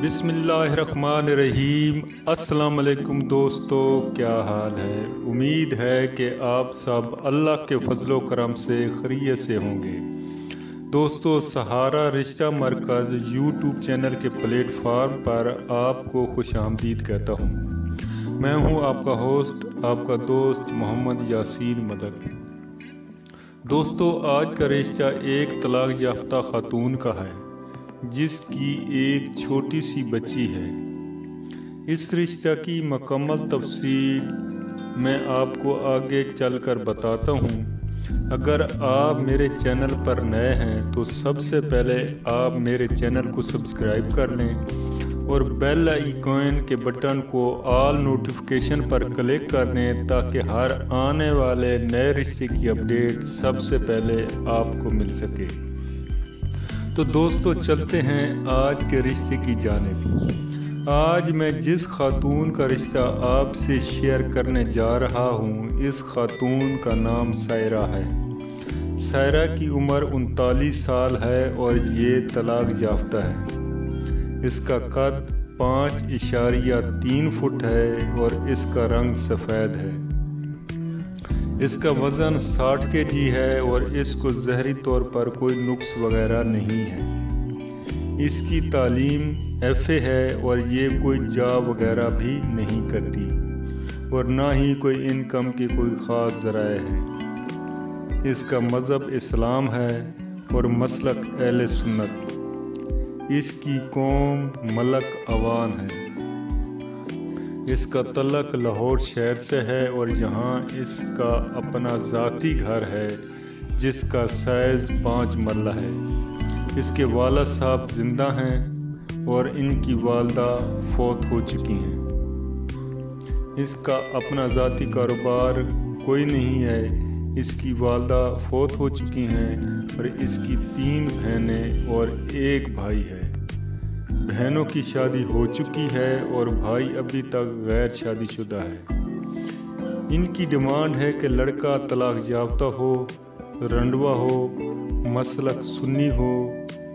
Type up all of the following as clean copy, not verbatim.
بسم اللہ الرحمن الرحیم۔ السلام علیکم دوستو، کیا حال ہے؟ امید ہے کہ آپ سب اللہ کے فضل و کرم سے خیریت سے ہوں گے۔ دوستو، سہارا رشتہ مرکز یوٹیوب چینل کے پلیٹ فارم پر آپ کو خوش آمدید کہتا ہوں۔ میں ہوں آپ کا ہوسٹ، آپ کا دوست محمد یاسین مدد۔ دوستو، آج کا رشتہ ایک طلاق یافتہ خاتون کا ہے جس کی ایک چھوٹی سی بچی ہے۔ اس رشتہ کی مکمل تفصیل میں آپ کو آگے چل کر بتاتا ہوں۔ اگر آپ میرے چینل پر نئے ہیں تو سب سے پہلے آپ میرے چینل کو سبسکرائب کر لیں اور بیل آئیکن کے بٹن کو آل نوٹیفیکیشن پر کلک کر دیں تاکہ ہر آنے والے نئے رشتے کی اپڈیٹ سب سے پہلے آپ کو مل سکے۔ تو دوستو، چلتے ہیں آج کے رشتے کی جانب۔ آج میں جس خاتون کا رشتہ آپ سے شیئر کرنے جا رہا ہوں، اس خاتون کا نام سائرہ ہے۔ سائرہ کی عمر 39 سال ہے اور یہ طلاق یافتہ ہے۔ اس کا قد 5.3 فٹ ہے اور اس کا رنگ سفید ہے۔ اس کا وزن 60 kg ہے اور اس کو ظاہری طور پر کوئی نقص وغیرہ نہیں ہے۔ اس کی تعلیم FA ہے اور یہ کوئی جاب وغیرہ بھی نہیں کرتی اور نہ ہی کوئی انکم کی کوئی خاص ذرائع ہے۔ اس کا مذہب اسلام ہے اور مسلک اہل سنت۔ اس کی قوم ملک عوان ہے۔ اس کا تعلق لاہور شہر سے ہے اور یہاں اس کا اپنا ذاتی گھر ہے جس کا سائز 5 مرلہ ہے۔ اس کے والد صاحب زندہ ہیں اور ان کی والدہ فوت ہو چکی ہیں۔ اس کا اپنا ذاتی کاروبار کوئی نہیں ہے۔ اس کی والدہ فوت ہو چکی ہیں اور اس کی 3 بہنیں اور 1 بھائی ہے۔ بہنوں کی شادی ہو چکی ہے اور بھائی ابھی تک غیر شادی شدہ ہے۔ ان کی ڈیمانڈ ہے کہ لڑکا طلاق یافتہ ہو، رنڈوا ہو، مسلک سنی ہو،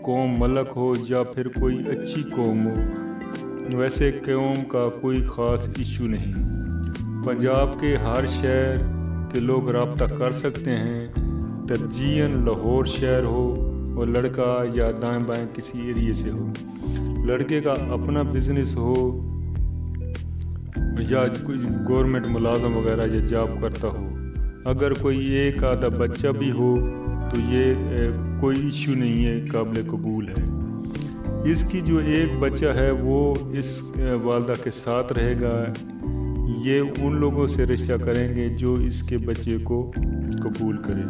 قوم ملک ہو یا پھر کوئی اچھی قوم ہو۔ ویسے قوم کا کوئی خاص ایشو نہیں۔ پنجاب کے ہر شہر کے لوگ رابطہ کر سکتے ہیں۔ ترجیحاً لاہور شہر ہو اور لڑکا یا دائیں بائیں کسی ایریے سے ہو۔ لڑکے کا اپنا بزنس ہو یا کوئی گورنمنٹ ملازم وغیرہ یا جاب کرتا ہو۔ اگر کوئی ایک آدھا بچہ بھی ہو تو یہ کوئی ایشو نہیں ہے، قابل قبول ہے۔ اس کی جو ایک بچہ ہے وہ اس والدہ کے ساتھ رہے گا۔ یہ ان لوگوں سے رشتہ کریں گے جو اس کے بچے کو قبول کریں۔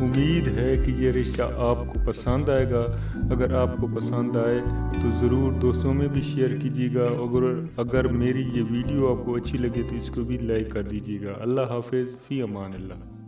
امید ہے کہ یہ رشتہ آپ کو پسند آئے گا۔ اگر آپ کو پسند آئے تو ضرور دوستوں میں بھی شیئر کیجیے گا۔ اگر میری یہ ویڈیو آپ کو اچھی لگے تو اس کو بھی لائک کر دیجیے گا۔ اللہ حافظ، فی امان اللہ۔